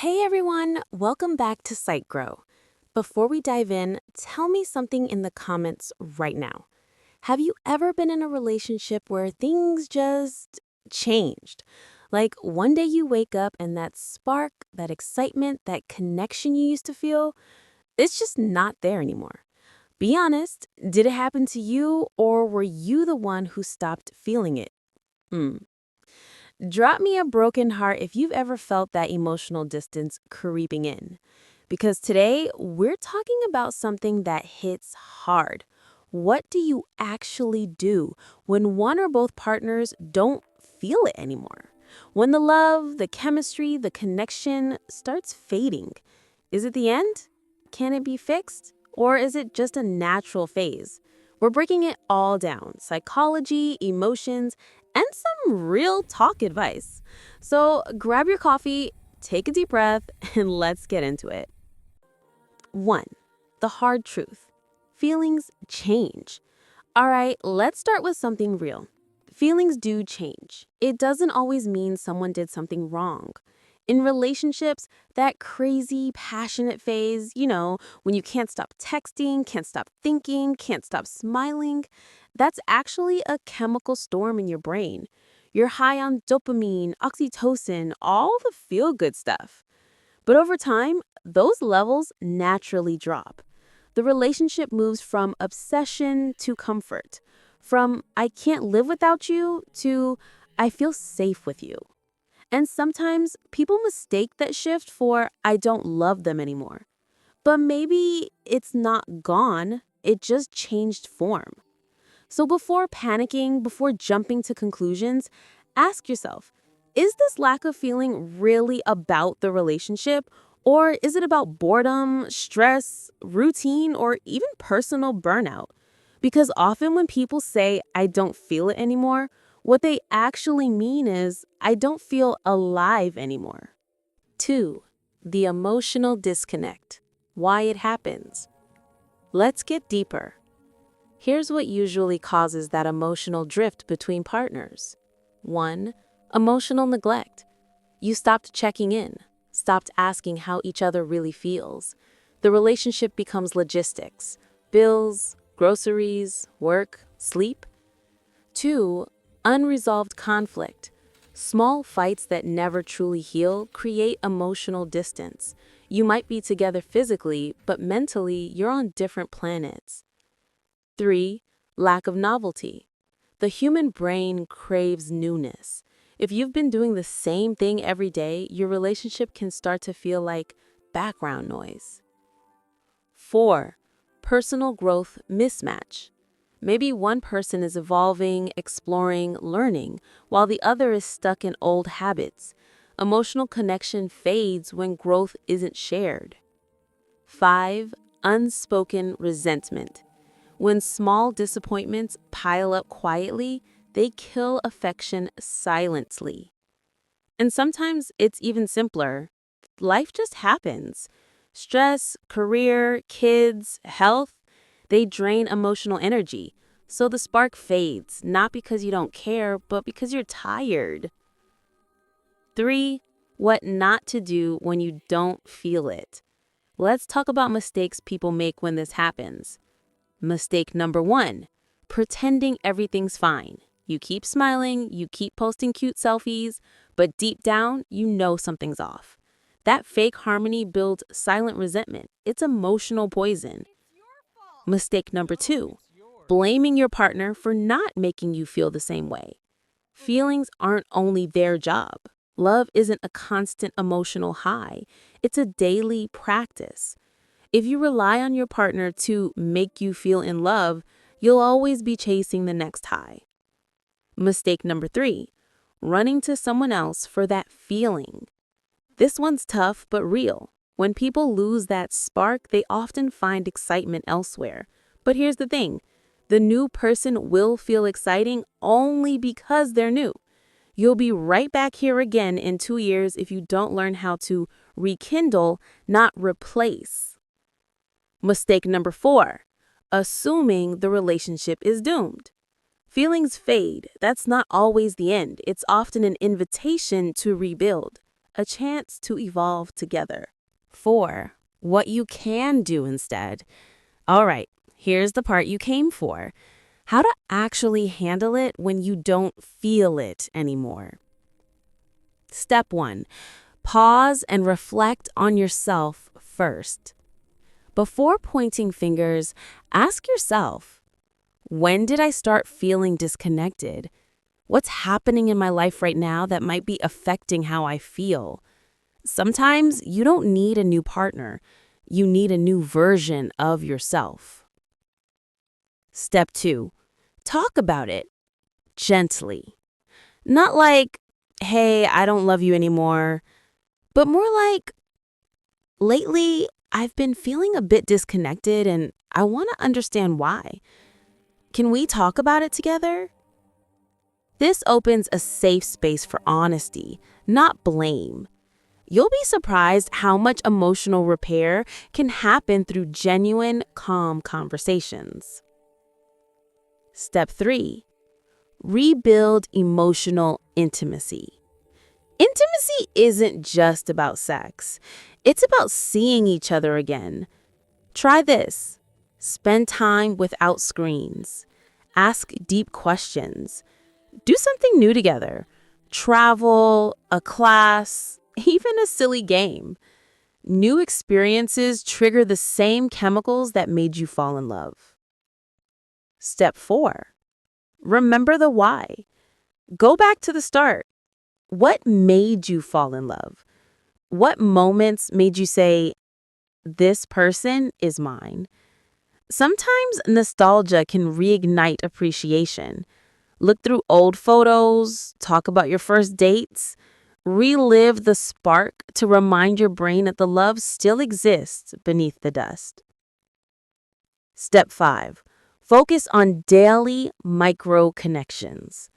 Hey everyone, welcome back to Sight Grow. Before we dive in, tell me something in the comments right now. Have you ever been in a relationship where things just changed? Like one day you wake up and that spark, that excitement, that connection you used to feel, it's just not there anymore. Be honest, did it happen to you or were you the one who stopped feeling it? Hmm. Drop me a broken heart if you've ever felt that emotional distance creeping in. Because today, we're talking about something that hits hard. What do you actually do when one or both partners don't feel it anymore? When the love, the chemistry, the connection starts fading. Is it the end? Can it be fixed? Or is it just a natural phase? We're breaking it all down: psychology, emotions, and some real talk advice. So grab your coffee, take a deep breath, and let's get into it. 1. The hard truth. Feelings change. All right, let's start with something real. Feelings do change. It doesn't always mean someone did something wrong. In relationships, that crazy, passionate phase, when you can't stop texting, can't stop thinking, can't stop smiling, that's actually a chemical storm in your brain. You're high on dopamine, oxytocin, all the feel good stuff. But over time, those levels naturally drop. The relationship moves from obsession to comfort, from I can't live without you to I feel safe with you. And sometimes people mistake that shift for I don't love them anymore. But maybe it's not gone, it just changed form. So before panicking, before jumping to conclusions, ask yourself, is this lack of feeling really about the relationship? Or is it about boredom, stress, routine, or even personal burnout? Because often when people say, I don't feel it anymore, what they actually mean is, I don't feel alive anymore. 2. The emotional disconnect. Why it happens. Let's get deeper. Here's what usually causes that emotional drift between partners. 1. Emotional neglect. You stopped checking in, stopped asking how each other really feels. The relationship becomes logistics: bills, groceries, work, sleep. 2. Unresolved conflict. Small fights that never truly heal create emotional distance. You might be together physically, but mentally, you're on different planets. 3. Lack of novelty. The human brain craves newness. If you've been doing the same thing every day, your relationship can start to feel like background noise. 4. Personal growth mismatch. Maybe one person is evolving, exploring, learning, while the other is stuck in old habits. Emotional connection fades when growth isn't shared. 5. Unspoken resentment. When small disappointments pile up quietly, they kill affection silently. And sometimes it's even simpler. Life just happens. Stress, career, kids, health, they drain emotional energy. So the spark fades, not because you don't care, but because you're tired. 3. What not to do when you don't feel it. Let's talk about mistakes people make when this happens. Mistake number 1, pretending everything's fine. You keep smiling, you keep posting cute selfies, but deep down, you know something's off. That fake harmony builds silent resentment. It's emotional poison. Mistake number 2, blaming your partner for not making you feel the same way. Feelings aren't only their job. Love isn't a constant emotional high. It's a daily practice. If you rely on your partner to make you feel in love, you'll always be chasing the next high. Mistake number 3, running to someone else for that feeling. This one's tough but real. When people lose that spark, they often find excitement elsewhere. But here's the thing, the new person will feel exciting only because they're new. You'll be right back here again in 2 years if you don't learn how to rekindle, not replace. Mistake number 4, assuming the relationship is doomed. Feelings fade. That's not always the end. It's often an invitation to rebuild. a chance to evolve together. 4. What you can do instead. All right, here's the part you came for. How to actually handle it when you don't feel it anymore. Step 1. Pause and reflect on yourself first. Before pointing fingers, ask yourself, when did I start feeling disconnected? What's happening in my life right now that might be affecting how I feel? Sometimes you don't need a new partner. You need a new version of yourself. Step 2. Talk about it gently. Not like, hey, I don't love you anymore, but more like, lately, I've been feeling a bit disconnected and I want to understand why. Can we talk about it together? This opens a safe space for honesty, not blame. You'll be surprised how much emotional repair can happen through genuine, calm conversations. Step 3. Rebuild emotional intimacy. Intimacy isn't just about sex. It's about seeing each other again. Try this. Spend time without screens. Ask deep questions. Do something new together. Travel, a class, even a silly game. New experiences trigger the same chemicals that made you fall in love. Step 4. Remember the why. Go back to the start. What made you fall in love? What moments made you say, this person is mine? Sometimes nostalgia can reignite appreciation. Look through old photos, talk about your first dates, relive the spark to remind your brain that the love still exists beneath the dust. Step 5. Focus on daily micro connections.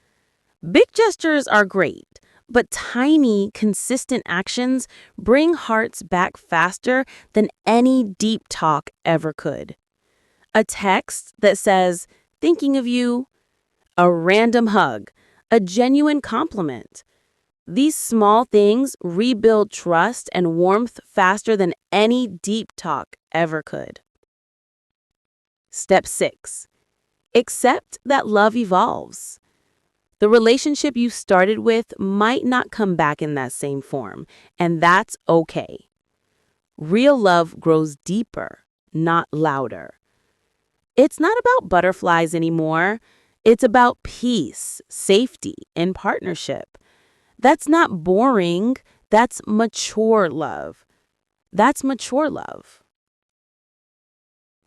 Big gestures are great, but tiny, consistent actions bring hearts back faster than any deep talk ever could. A text that says, thinking of you, a random hug, a genuine compliment. These small things rebuild trust and warmth faster than any deep talk ever could. Step 6. Accept that love evolves. The relationship you started with might not come back in that same form, and that's okay. Real love grows deeper, not louder. It's not about butterflies anymore. It's about peace, safety, and partnership. That's not boring. That's mature love. That's mature love.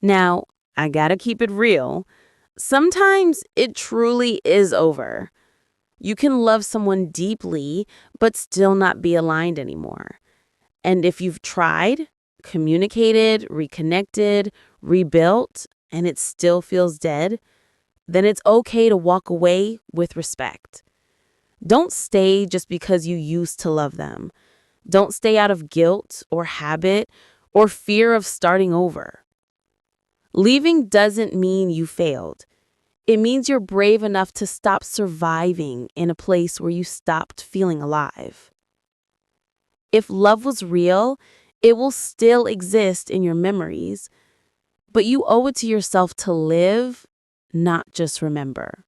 Now, I gotta keep it real. Sometimes it truly is over. You can love someone deeply, but still not be aligned anymore. And if you've tried, communicated, reconnected, rebuilt, and it still feels dead, then it's okay to walk away with respect. Don't stay just because you used to love them. Don't stay out of guilt or habit or fear of starting over. Leaving doesn't mean you failed. It means you're brave enough to stop surviving in a place where you stopped feeling alive. If love was real, it will still exist in your memories, but you owe it to yourself to live, not just remember.